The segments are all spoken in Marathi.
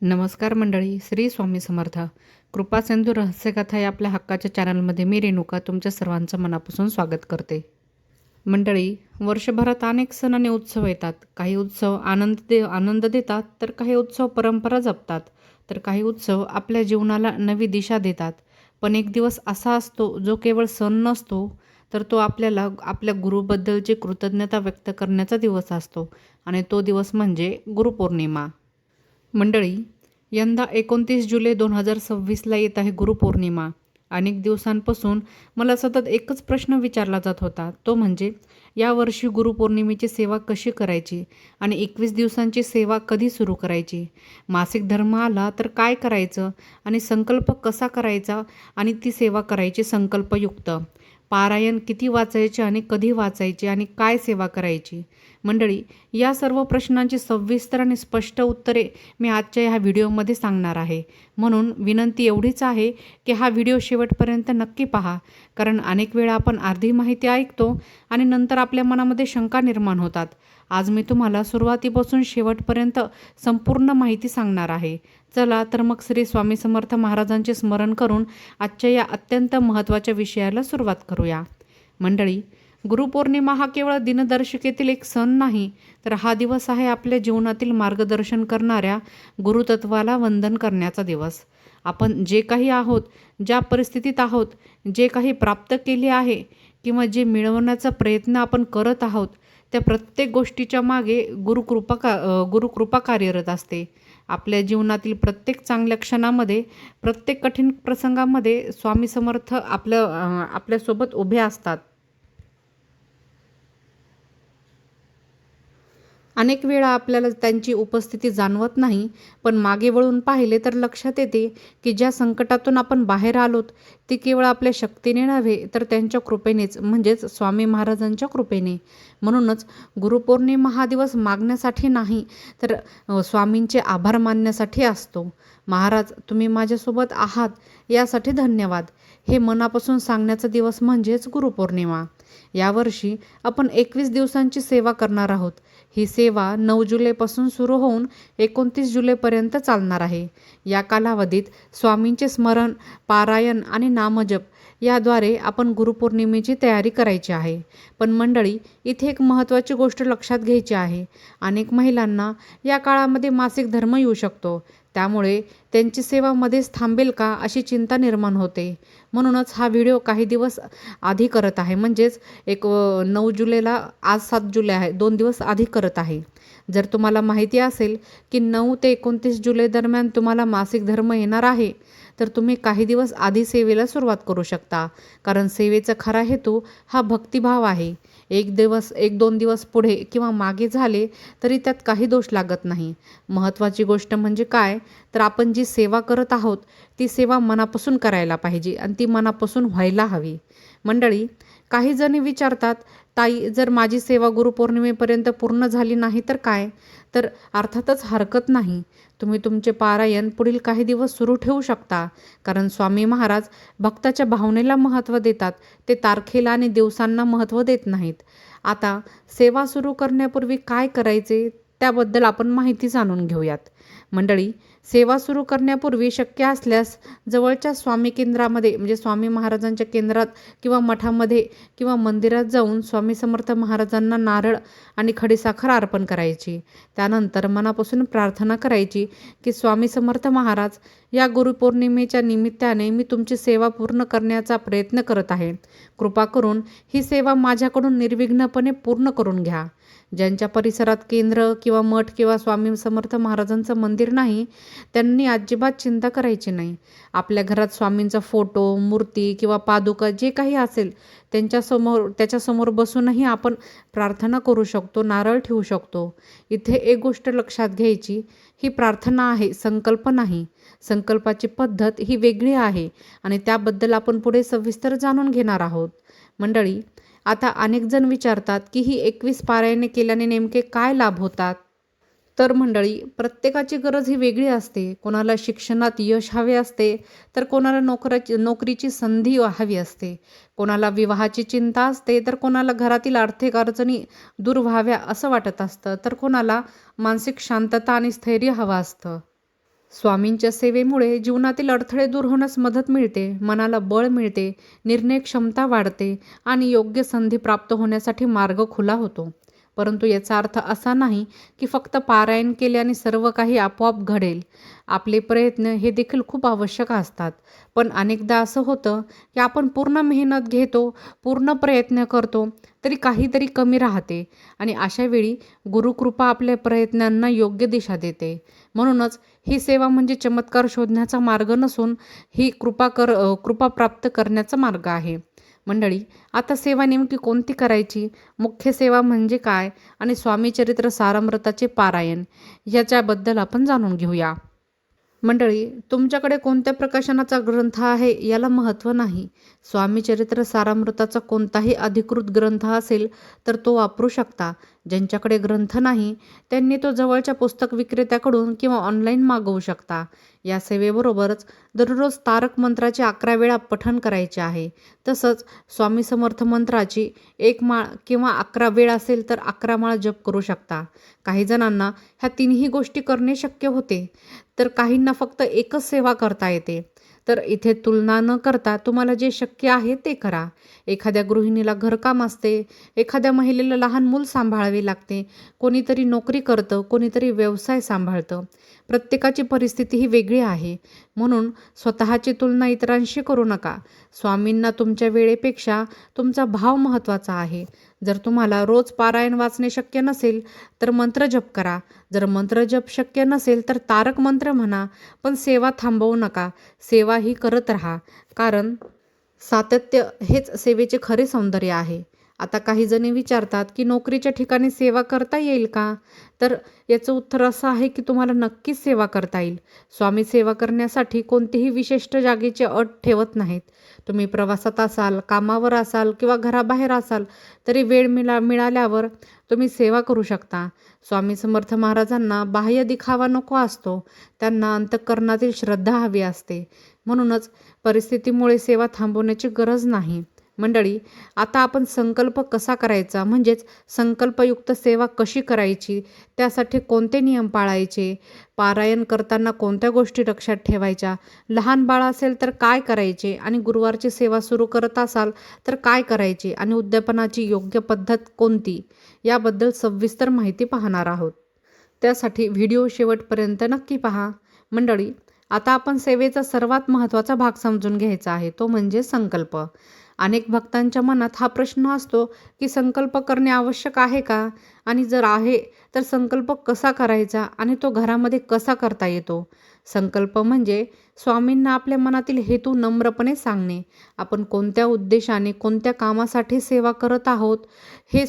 नमस्कार मंडळी, श्री स्वामी समर्थ. कृपा सिंधू रहस्यकथा या आपल्या हक्काच्या चॅनलमध्ये मी रेणुका तुमच्या सर्वांचं मनापासून स्वागत करते. मंडळी, वर्षभरात अनेक सण आणि उत्सव येतात. काही उत्सव आनंद देतात, तर काही उत्सव परंपरा जपतात, तर काही उत्सव आपल्या जीवनाला नवी दिशा देतात. पण एक दिवस असा असतो जो केवळ सण नसतो, तर तो आपल्याला आपल्या गुरुबद्दलची कृतज्ञता व्यक्त करण्याचा दिवस असतो. आणि तो दिवस म्हणजे गुरुपौर्णिमा. मंडळी, यंदा 29 जुलै 2026ला येत आहे गुरुपौर्णिमा. अनेक दिवसांपासून मला सतत एकच प्रश्न विचारला जात होता, तो म्हणजे यावर्षी गुरुपौर्णिमेची सेवा कशी करायची आणि 21 दिवसांची सेवा कधी सुरू करायची. मासिक धर्म आला तर काय करायचं आणि संकल्प कसा करायचा आणि ती सेवा करायची संकल्पयुक्त. पारायण किती वाचायचे आणि कधी वाचायचे आणि काय सेवा करायची. मंडळी, या सर्व प्रश्नांची सविस्तर आणि स्पष्ट उत्तरे मी आजच्या ह्या व्हिडिओमध्ये सांगणार आहे. म्हणून विनंती एवढीच आहे की हा व्हिडिओ शेवटपर्यंत नक्की पहा. कारण अनेक वेळा आपण अर्धी माहिती ऐकतो आणि नंतर आपल्या मनामध्ये शंका निर्माण होतात. आज मी तुम्हाला सुरुवातीपासून शेवटपर्यंत संपूर्ण माहिती सांगणार आहे. चला तर मग श्री स्वामी समर्थ महाराजांचे स्मरण करून आजच्या या अत्यंत महत्त्वाच्या विषयाला सुरुवात करूया. मंडळी, गुरुपौर्णिमा हा केवळ दिनदर्शिकेतील एक सण नाही, तर हा दिवस आहे आपल्या जीवनातील मार्गदर्शन करणाऱ्या गुरुतत्वाला वंदन करण्याचा दिवस. आपण जे काही आहोत, ज्या परिस्थितीत आहोत, जे काही प्राप्त केले आहे किंवा जे मिळवण्याचा प्रयत्न आपण करत आहोत, त्या प्रत्येक गोष्टीच्या मागे गुरुकृपा कार्यरत असते. आपल्या जीवनातील प्रत्येक चांगल्या क्षणामध्ये, प्रत्येक कठीण प्रसंगामध्ये स्वामी समर्थ आपल्यासोबत उभे असतात. अनेक वेळा आपल्याला त्यांची उपस्थिती जाणवत नाही, पण मागे वळून पाहिले तर लक्षात येते की ज्या संकटातून आपण बाहेर आलोत, ती केवळ आपल्या शक्तीने नव्हे, तर त्यांच्या कृपेनेच, म्हणजेच स्वामी महाराजांच्या कृपेने. म्हणूनच गुरुपौर्णिमा हा दिवस मागण्यासाठी नाही, तर स्वामींचे आभार मानण्यासाठी असतो. महाराज, तुम्ही माझ्यासोबत आहात यासाठी धन्यवाद, हे मनापासून सांगण्याचा दिवस म्हणजेच गुरुपौर्णिमा. यावर्षी आपण 21 दिवसांची सेवा करणार आहोत. ही सेवा 9 जुलैपासून सुरू होऊन 29 जुलैपर्यंत चालणार आहे. या कालावधीत स्वामींचे स्मरण, पारायण आणि नामजप याद्वारे आपण गुरुपौर्णिमेची तयारी करायची आहे. पण मंडळी, इथे एक महत्त्वाची गोष्ट लक्षात घ्यायची आहे. अनेक महिलांना या काळामध्ये मासिक धर्म येऊ शकतो. त्यामुळे त्यांची सेवा मध्येच थांबेल का अशी चिंता निर्माण होते. म्हणूनच हा व्हिडिओ काही दिवस आधी करत आहे, म्हणजेच 9 जुलैला, आज 7 जुलै आहे, 2 दिवस आधी करत आहे. जर तुम्हाला माहिती असेल की 9 ते 29 जुलै दरम्यान तुम्हाला मासिक धर्म येणार आहे, तर तुम्ही काही दिवस आधी सेवेला सुरुवात करू शकता. कारण सेवेचा खरा हेतू हा भक्तिभाव आहे. 1-2 दिवस पुढे किंवा मागे झाले तरी त्यात काही दोष लागत नाही. महत्त्वाची गोष्ट म्हणजे काय, तर आपण जी सेवा करत आहोत ती सेवा मनापासून करायला पाहिजे आणि ती मनापासून व्हायला हवी. मंडळी, काही जणी विचारतात, ताई, जर माझी सेवा गुरुपौर्णिमेपर्यंत पूर्ण झाली नाही तर काय? तर अर्थातच हरकत नाही. तुम्ही तुमचे पारायण पुढील काही दिवस सुरू ठेवू शकता. कारण स्वामी महाराज भक्ताच्या भावनेला महत्त्व देतात, ते तारखेला आणि दिवसांना महत्त्व देत नाहीत. आता सेवा सुरू करण्यापूर्वी काय करायचे त्याबद्दल आपण माहिती जाणून घेऊयात. मंडळी, सेवा सुरू करण्यापूर्वी शक्य असल्यास जवळच्या स्वामी केंद्रामध्ये, म्हणजे स्वामी महाराजांच्या केंद्रात किंवा मठामध्ये किंवा मंदिरात जाऊन स्वामी समर्थ महाराजांना नारळ आणि खडीसाखर अर्पण करायची. त्यानंतर मनापासून प्रार्थना करायची की स्वामी समर्थ महाराज, या गुरुपौर्णिमेच्या निमित्ताने मी तुमची सेवा पूर्ण करण्याचा प्रयत्न करत आहे. कृपा करून ही सेवा माझ्याकडून निर्विघ्नपणे पूर्ण करून घ्या. ज्यांच्या परिसरात केंद्र किंवा मठ किंवा स्वामी समर्थ महाराजांचं मंदिर नाही, त्यांनी अजिबात चिंता करायची नाही. आपल्या घरात स्वामींचा फोटो, मूर्ती किंवा पादुका जे काही असेल त्याच्यासमोर बसूनही आपण प्रार्थना करू शकतो, नारळ ठेवू शकतो. इथे एक गोष्ट लक्षात घ्यायची, ही प्रार्थना आहे, संकल्प नाही. संकल्पाची पद्धत ही वेगळी आहे आणि त्याबद्दल आपण पुढे सविस्तर जाणून घेणार आहोत. मंडळी, आता अनेक जण विचारतात की ही 21 पारायणे केल्याने नेमके काय लाभ होतात? तर मंडळी, प्रत्येकाची गरज ही वेगळी असते. कोणाला शिक्षणात यश हवे असते, तर कोणाला नोकरीची संधी हवी असते, कोणाला विवाहाची चिंता असते, तर कोणाला घरातील आर्थिक अडचणी दूर व्हाव्या असं वाटत असतं, तर कोणाला मानसिक शांतता आणि स्थैर्य हवं असतं. स्वामींच्या सेवेमुळे जीवनातील अडथळे दूर होण्यास मदत मिळते, मनाला बळ मिळते, निर्णय क्षमता वाढते आणि योग्य संधी प्राप्त होण्यासाठी मार्ग खुला होतो. परंतु याचा अर्थ असा नाही की फक्त पारायण केल्याने सर्व काही आपोआप घडेल. आपले प्रयत्न हे देखील खूप आवश्यक असतात. पण अनेकदा असं होतं की आपण पूर्ण मेहनत घेतो, पूर्ण प्रयत्न करतो, तरी काहीतरी कमी राहते आणि अशा वेळी गुरुकृपा आपल्या प्रयत्नांना योग्य दिशा देते. म्हणूनच ही सेवा म्हणजे चमत्कार शोधण्याचा मार्ग नसून ही कृपा प्राप्त करण्याचा मार्ग आहे. मंडळी, आता सेवा नेमकी कोणती करायची, मुख्य सेवा म्हणजे काय आणि स्वामी चरित्र सारामृताचे पारायण याच्याबद्दल आपण जाणून घेऊया. मंडळी, तुमच्याकडे कोणत्या प्रकाशनाचा ग्रंथ आहे याला महत्त्व नाही. स्वामी चरित्र सारामृताचा कोणताही अधिकृत ग्रंथ असेल तर तो वापरू शकता. ज्यांच्याकडे ग्रंथ नाही त्यांनी तो जवळच्या पुस्तक विक्रेत्याकडून किंवा ऑनलाईन मागवू शकता. या सेवेबरोबरच दररोज तारक मंत्राचे 11 वेळा पठण करायचे आहे. तसंच स्वामी समर्थ मंत्राची 1 माळ किंवा 11 वेळ असेल तर 11 माळ जप करू शकता. काही जणांना ह्या तिन्ही गोष्टी करणे शक्य होते, तर काहींना फक्त एकच सेवा करता येते. तर इथे तुलना न करता तुम्हाला जे शक्य आहे ते करा. एखाद्या गृहिणीला घरकाम असते, एखाद्या महिलेला लहान मूल सांभाळावे लागते, कोणीतरी नोकरी करतं, कोणीतरी व्यवसाय सांभाळतं. प्रत्येकाची परिस्थिती ही वेगळी आहे. म्हणून स्वतःची तुलना इतरांशी करू नका. स्वामींना तुमच्या वेळेपेक्षा तुमचा भाव महत्त्वाचा आहे. जर तुम्हाला रोज पारायण वाचणे शक्य नसेल तर मंत्रजप करा. जर मंत्रजप शक्य नसेल तर तारक मंत्र म्हणा, पण सेवा थांबवू नका. सेवा ही करत राहा, कारण सातत्य हेच सेवेचे खरे सौंदर्य आहे. आता काही जणी विचारतात की नोकरीच्या ठिकाणी सेवा करता येईल का? तर याचं उत्तर असं आहे की तुम्हाला नक्कीच सेवा करता येईल. स्वामी सेवा करण्यासाठी कोणतीही विशिष्ट जागेची अट ठेवत नाहीत. तुम्ही प्रवासात असाल, कामावर असाल किंवा घराबाहेर असाल तरी वेळ मिळाल्यावर तुम्ही सेवा करू शकता. स्वामी समर्थ महाराजांना बाह्य दिखावा नको असतो, त्यांना अंतःकरणातील श्रद्धा हवी असते. म्हणूनच परिस्थितीमुळे सेवा थांबवण्याची गरज नाही. मंडळी, आता आपण संकल्प कसा करायचा, म्हणजेच संकल्पयुक्त सेवा कशी करायची, त्यासाठी कोणते नियम पाळायचे, पारायण करताना कोणत्या गोष्टी लक्षात ठेवायच्या, लहान बाळ असेल तर काय करायचे आणि गुरुवारची सेवा सुरू करत असाल तर काय करायचे आणि उद्यापनाची योग्य पद्धत कोणती, याबद्दल सविस्तर माहिती पाहणार आहोत. त्यासाठी व्हिडिओ शेवटपर्यंत नक्की पहा. मंडळी, आता आपण सेवेचा सर्वात महत्त्वाचा भाग समजून घ्यायचा आहे, तो म्हणजे संकल्प. अनेक भक्तांच्या मनात हा प्रश्न असतो की संकल्प करणे आवश्यक आहे का? आणि जर आहे तर संकल्प कसा करायचा आणि तो घरामध्ये कसा करता येतो? संकल्प म्हणजे स्वामींना आपल्या मनातील हेतू नम्रपणे सांगणे. आपण कोणत्या उद्देशाने, कोणत्या कामासाठी सेवा करत आहोत हे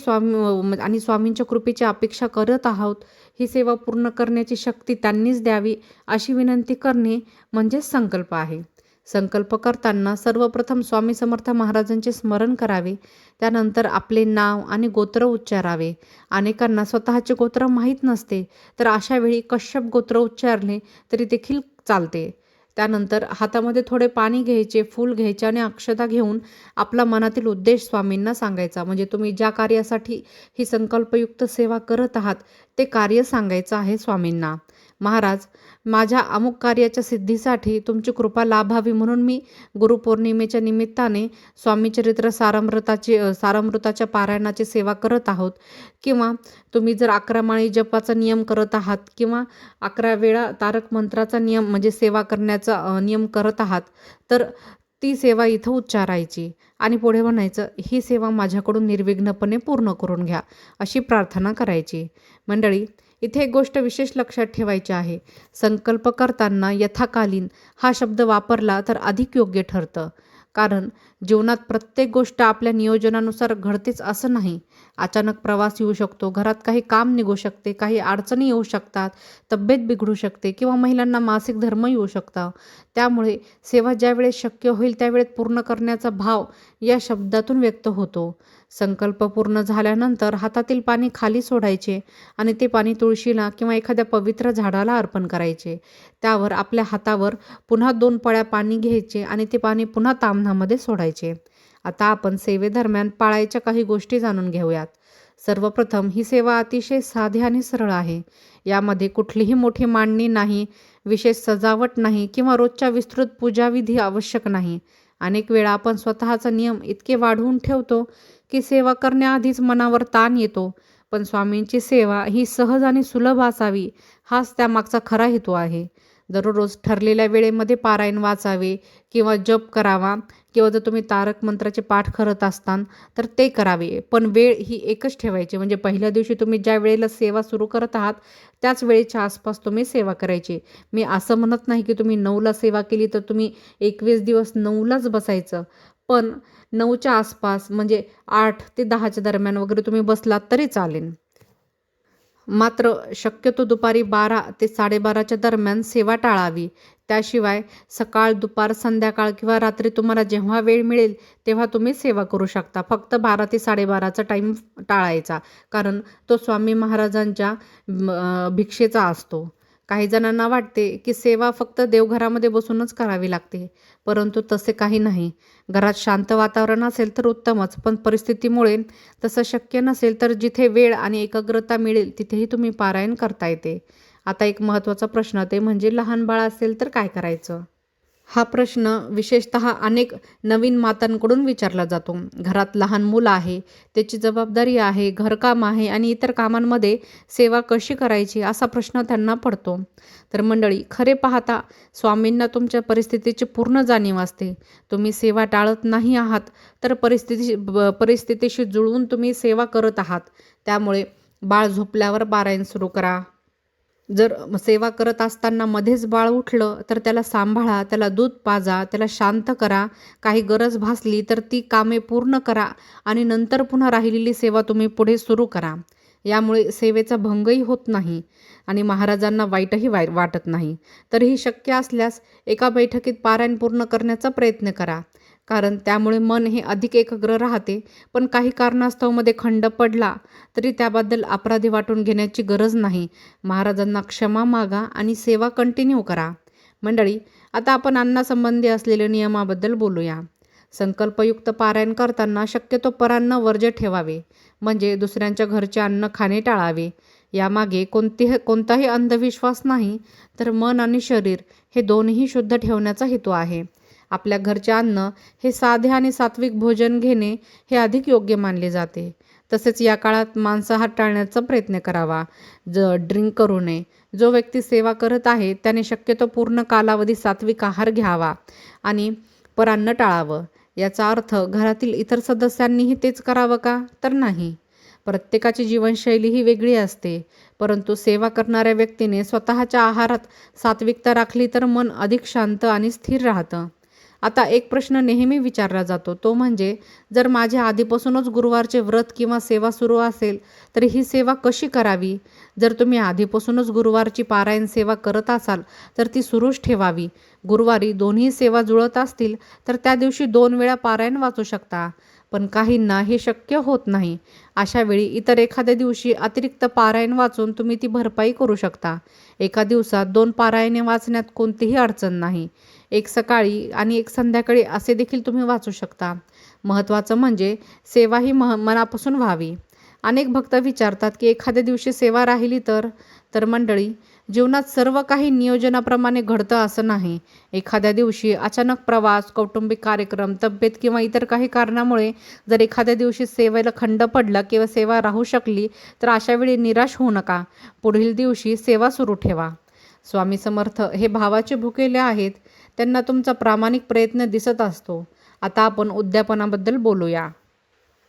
आणि स्वामींच्या कृपेची अपेक्षा करत आहोत, ही सेवा पूर्ण करण्याची शक्ती त्यांनीच द्यावी अशी विनंती करणे म्हणजेच संकल्प आहे. संकल्प करताना सर्वप्रथम स्वामी समर्थ महाराजांचे स्मरण करावे. त्यानंतर आपले नाव आणि गोत्र उच्चारावे. अनेकांना स्वतःचे गोत्र माहीत नसते, तर अशा वेळी कश्यप गोत्र उच्चारले तरी देखील चालते. त्यानंतर हातामध्ये थोडे पाणी घ्यायचे, फूल घ्यायचे आणि अक्षता घेऊन आपला मनातील उद्देश स्वामींना सांगायचा. म्हणजे तुम्ही ज्या कार्यासाठी ही संकल्पयुक्त सेवा करत आहात ते कार्य सांगायचं आहे स्वामींना. महाराज, माझ्या अमुक कार्याच्या सिद्धीसाठी तुमची कृपा लाभावी म्हणून मी गुरुपौर्णिमेच्या निमित्ताने स्वामी चरित्र सारामृताच्या पारायणाची सेवा करत आहोत. किंवा तुम्ही जर 11 माळी जपाचा नियम करत आहात किंवा 11 वेळा तारक मंत्राचा नियम म्हणजे सेवा करण्याचा नियम करत आहात, तर ती सेवा इथं उच्चारायची आणि पुढे म्हणायचं, ही सेवा माझ्याकडून निर्विघ्नपणे पूर्ण करून घ्या, अशी प्रार्थना करायची. मंडळी, इथे एक गोष्ट विशेष लक्षात ठेवायची आहे. संकल्प करताना यथाकालीन हा शब्द वापरला तर अधिक योग्य ठरतं. कारण जीवनात प्रत्येक गोष्ट आपल्या नियोजनानुसार घडतेच असं नाही. अचानक प्रवास येऊ शकतो, घरात काही काम निघू शकते, काही अडचणी येऊ शकतात, तब्येत बिघडू शकते किंवा महिलांना मासिक धर्म येऊ शकतं. त्यामुळे सेवा ज्यावेळेस शक्य होईल त्यावेळेत पूर्ण करण्याचा भाव या शब्दातून व्यक्त होतो. संकल्प पूर्ण झाल्यानंतर हातातील पाणी खाली सोडायचे आणि ते पाणी तुळशीला किंवा एखाद्या पवित्र झाडाला अर्पण करायचे. त्यावर आपल्या हातावर पुन्हा 2 पळ्या पाणी घ्यायचे आणि ते पाणी पुन्हा ताम्हणामध्ये सोडायचे. आता आपण सेवेदरम्यान पाळायच्या काही गोष्टी जाणून घेऊयात. सर्वप्रथम, ही सेवा अतिशय साधी आणि सरळ आहे. यामध्ये कुठलीही मोठी मांडणी नाही. विशेष सजावट नाही किंवा रोजच्या विस्तृत पूजाविधी आवश्यक नाही. अनेक वेळा आपण स्वतःचा नियम इतके वाढवून ठेवतो की सेवा करण्याआधीच मनावर ताण येतो. पण स्वामींची सेवा ही सहज आणि सुलभ असावी, हाच त्यामागचा खरा हेतू आहे. दररोज ठरलेल्या वेळेमध्ये पारायण वाचावे किंवा जप करावा, किंवा जर तुम्ही तारक मंत्राचे पाठ करत असताल तर ते करावे. पण वेळ ही एकच ठेवायची. म्हणजे पहिल्या दिवशी तुम्ही ज्या वेळेला सेवा सुरू करत आहात त्याच वेळेच्या आसपास तुम्ही सेवा करायची. मी असं म्हणत नाही की तुम्ही 9ला सेवा केली तर तुम्ही 21 दिवस 9लाच बसायचं. पण 9च्या आसपास म्हणजे 8 ते 10च्या दरम्यान वगैरे तुम्ही बसलात तरी चालेल. मात्र शक्यतो दुपारी 12 ते 12:30च्या दरम्यान सेवा टाळावी. त्याशिवाय सकाळ, दुपार, संध्याकाळ किंवा रात्री तुम्हाला जेव्हा वेळ मिळेल तेव्हा तुम्ही सेवा करू शकता. फक्त 12 ते 12:30चा टाईम टाळायचा, कारण तो स्वामी महाराजांच्या भिक्षेचा असतो. काही जणांना वाटते की सेवा फक्त देवघरामध्ये बसूनच करावी लागते, परंतु तसे काही नाही. घरात शांत वातावरण असेल तर उत्तमच, पण परिस्थितीमुळे तसं शक्य नसेल तर जिथे वेळ आणि एकाग्रता मिळेल तिथेही तुम्ही पारायण करता येते. आता एक महत्त्वाचा प्रश्न, ते म्हणजे लहान बाळ असेल तर काय करायचं? हा प्रश्न विशेषतः अनेक नवीन मातांकडून विचारला जातो. घरात लहान मुलं आहे, त्याची जबाबदारी आहे, घरकाम आहे आणि इतर कामांमध्ये सेवा कशी करायची असा प्रश्न त्यांना पडतो. तर मंडळी, खरे पाहता स्वामींना तुमच्या परिस्थितीची पूर्ण जाणीव असते. तुम्ही सेवा टाळत नाही आहात, तर परिस्थितीशी जुळवून तुम्ही सेवा करत आहात. त्यामुळे बाळ झोपल्यावर पारायण सुरू करा. जर सेवा करत असताना मध्येच बाळ उठलं तर त्याला सांभाळा, त्याला दूध पाजा, त्याला शांत करा. काही गरज भासली तर ती कामे पूर्ण करा आणि नंतर पुन्हा राहिलेली सेवा तुम्ही पुढे सुरू करा. यामुळे सेवेचा भंगही होत नाही आणि महाराजांना वाईटही वाटत नाही. तरीही शक्य असल्यास एका बैठकीत पारायण पूर्ण करण्याचा प्रयत्न करा, कारण त्यामुळे मन हे अधिक एकाग्र राहते. पण काही कारणास्तव मध्ये खंड पडला तरी त्याबद्दल अपराधी वाटून घेण्याची गरज नाही. महाराजांना क्षमा मागा आणि सेवा कंटिन्यू करा. मंडळी, आता आपण अन्नासंबंधी असलेल्या नियमाबद्दल बोलूया. संकल्पयुक्त पारायण करताना शक्यतो परान्न वर्ज्य ठेवावे, म्हणजे दुसऱ्यांच्या घरचे अन्न खाणे टाळावे. यामागे कोणताही अंधविश्वास नाही, तर मन आणि शरीर हे दोन्ही शुद्ध ठेवण्याचा हेतू आहे. आपल्या घरचे अन्न हे साधे आणि सात्विक भोजन घेणे हे अधिक योग्य मानले जाते. तसेच या काळात मांसाहार टाळण्याचा प्रयत्न करावा. ड्रिंक करू नये. जो व्यक्ती सेवा करत आहे त्याने शक्यतो पूर्ण कालावधी सात्विक आहार घ्यावा आणि परान्न टाळावं. याचा अर्थ घरातील इतर सदस्यांनीही तेच करावं का? तर नाही. प्रत्येकाची जीवनशैली ही वेगळी असते, परंतु सेवा करणाऱ्या व्यक्तीने स्वतःच्या आहारात सात्विकता राखली तर मन अधिक शांत आणि स्थिर राहतं. आता एक प्रश्न नेहमी विचारला जातो, तो म्हणजे जर माझे आधीपासूनच गुरुवारचे व्रत किंवा सेवा सुरू असेल तर ही सेवा कशी करावी? जर तुम्ही आधीपासूनच गुरुवारची पारायण सेवा करत असाल तर ती सुरूच ठेवावी. गुरुवारी दोन्ही सेवा जुळत असतील तर त्या दिवशी 2 वेळा पारायण वाचू शकता. पण काहींना हे शक्य होत नाही. अशा वेळी इतर एखाद्या दिवशी अतिरिक्त पारायण वाचून तुम्ही ती भरपाई करू शकता. एका दिवसात 2 पारायणे वाचण्यात कोणतीही अडचण नाही. एक सकाळी आणि एक संध्याकाळी असे देखील तुम्ही वाचू शकता. महत्त्वाचं म्हणजे सेवा ही मनापासून व्हावी. अनेक भक्त विचारतात की एखाद्या दिवशी सेवा राहिली तर मंडळी, जीवनात सर्व काही नियोजनाप्रमाणे घडतं असं नाही. एखाद्या दिवशी अचानक प्रवास, कौटुंबिक कार्यक्रम, तब्येत किंवा इतर काही कारणामुळे जर एखाद्या दिवशी सेवेला खंड पडला किंवा सेवा राहू शकली तर अशा वेळी निराश होऊ नका. पुढील दिवशी सेवा सुरू ठेवा. स्वामी समर्थ हे भावाचे भुकेले आहेत. त्यांना तुमचा प्रामाणिक प्रयत्न दिसत असतो. आता आपण उद्यापनाबद्दल बोलूया.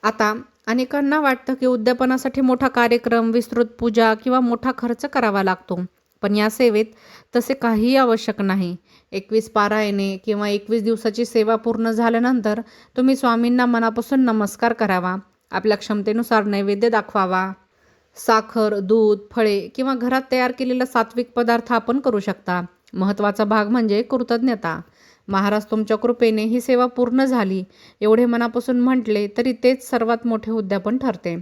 आता अनेकांना वाटतं की उद्यापनासाठी मोठा कार्यक्रम, विस्तृत पूजा किंवा मोठा खर्च करावा लागतो. पण या सेवेत तसे काहीही आवश्यक नाही. 21 पारायणे किंवा 21 दिवसाची सेवा पूर्ण झाल्यानंतर तुम्ही स्वामींना मनापासून नमस्कार करावा. आपल्या क्षमतेनुसार नैवेद्य दाखवावा. साखर, दूध, फळे किंवा घरात तयार केलेला सात्विक पदार्थ आपण करू शकता. महत्त्वाचा भाग म्हणजे कृतज्ञता. महाराज तुमच्या कृपेने ही सेवा पूर्ण झाली एवढे मनापासून म्हटले तरी तेच सर्वात मोठे उद्यापन ठरते.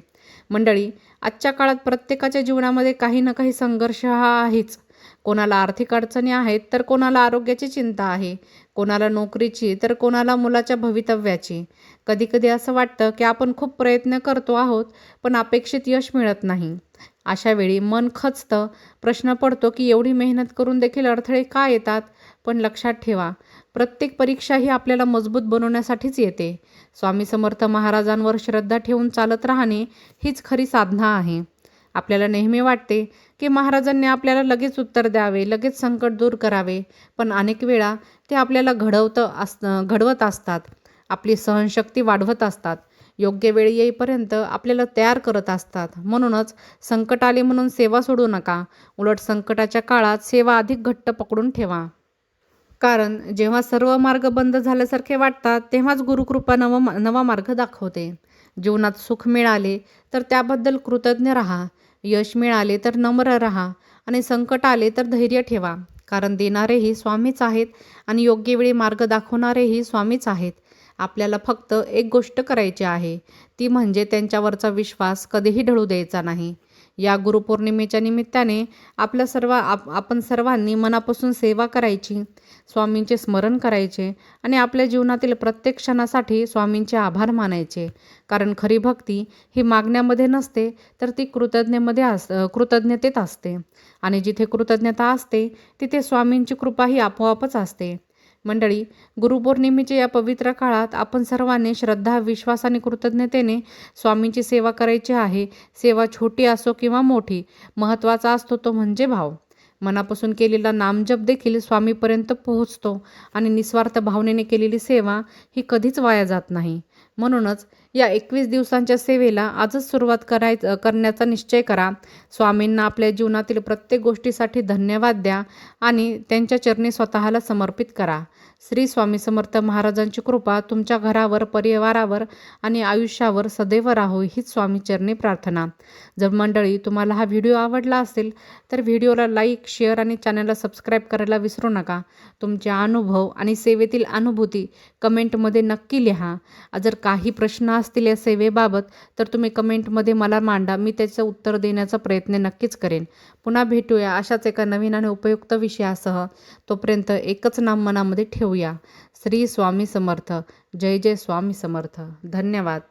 मंडळी, आजच्या काळात प्रत्येकाच्या जीवनामध्ये काही ना काही संघर्ष हा आहेच. कोणाला आर्थिक अडचणी आहेत तर कोणाला आरोग्याची चिंता आहे, कोणाला नोकरीची तर कोणाला मुलाच्या भवितव्याची. कधीकधी असं वाटतं की आपण खूप प्रयत्न करतो आहोत पण अपेक्षित यश मिळत नाही. अशा वेळी मन खचतं. प्रश्न पडतो की एवढी मेहनत करून देखील अडथळे का येतात? पण लक्षात ठेवा, प्रत्येक परीक्षा ही आपल्याला मजबूत बनवण्यासाठीच येते. स्वामी समर्थ महाराजांवर श्रद्धा ठेवून चालत राहणे हीच खरी साधना आहे. आपल्याला नेहमी वाटते की महाराजांनी आपल्याला लगेच उत्तर द्यावे, लगेच संकट दूर करावे, पण अनेक वेळा ते आपल्याला घडवत असतात. आपली सहनशक्ती वाढवत असतात. योग्य वेळ येईपर्यंत आपल्याला तयार करत असतात. म्हणूनच संकट आले म्हणून सेवा सोडू नका. उलट संकटाच्या काळात सेवा अधिक घट्ट पकडून ठेवा. कारण जेव्हा सर्व मार्ग बंद झाल्यासारखे वाटतात, तेव्हाच गुरुकृपा नवा मार्ग दाखवते. जीवनात सुख मिळाले तर त्याबद्दल कृतज्ञ राहा. यश मिळाले तर नम्र राहा आणि संकट आले तर धैर्य ठेवा. कारण देणारेही स्वामीच आहेत आणि योग्य वेळी मार्ग दाखवणारेही स्वामीच आहेत. आपल्याला फक्त एक गोष्ट करायची आहे, ती म्हणजे त्यांच्यावरचा विश्वास कधीही ढळू द्यायचा नाही. या गुरुपौर्णिमेच्या निमित्ताने आपण सर्वांनी मनापासून सेवा करायची, स्वामींचे स्मरण करायचे आणि आपल्या जीवनातील प्रत्येक क्षणासाठी स्वामींचे आभार मानायचे. कारण खरी भक्ती ही मागण्यामध्ये नसते, तर ती कृतज्ञतेत असते. आणि जिथे कृतज्ञता असते, तिथे स्वामींची कृपाही आपोआपच असते. मंडळी, गुरुपौर्णिमेच्या या पवित्र काळात आपण सर्वांनी श्रद्धा, विश्वास आणि कृतज्ञतेने स्वामींची सेवा करायची आहे. सेवा छोटी असो किंवा मोठी, महत्त्वाचा असतो तो म्हणजे भाव. मनापासून केलेला नामजप देखील स्वामीपर्यंत पोहोचतो आणि निस्वार्थ भावनेने केलेली सेवा ही कधीच वाया जात नाही. म्हणूनच या 21 दिवसांच्या सेवेला आजच सुरुवात करण्याचा निश्चय करा. स्वामींना आपल्या जीवनातील प्रत्येक गोष्टीसाठी धन्यवाद द्या आणि त्यांच्या चरणी स्वतःला समर्पित करा. श्री स्वामी समर्थ महाराजांची कृपा तुमच्या घरावर, परिवारावर आणि आयुष्यावर सदैव राहो, हीच स्वामीचरणी प्रार्थना. जर मंडळी तुम्हाला हा व्हिडिओ आवडला असेल तर व्हिडिओला लाईक, शेअर आणि चॅनलला सबस्क्राईब करायला विसरू नका. तुमचे अनुभव आणि सेवेतील अनुभूती कमेंटमध्ये नक्की लिहा. जर काही प्रश्न असतील या सेवेबाबत तर तुम्ही कमेंटमध्ये मला मांडा. मी त्याचं उत्तर देण्याचा प्रयत्न नक्कीच करेन. पुन्हा भेटूया अशाच एका नवीन आणि उपयुक्त विषयासह. तोपर्यंत एकच नाम मनामध्ये ठेवूया, श्री स्वामी समर्थ. जय जय स्वामी समर्थ. धन्यवाद.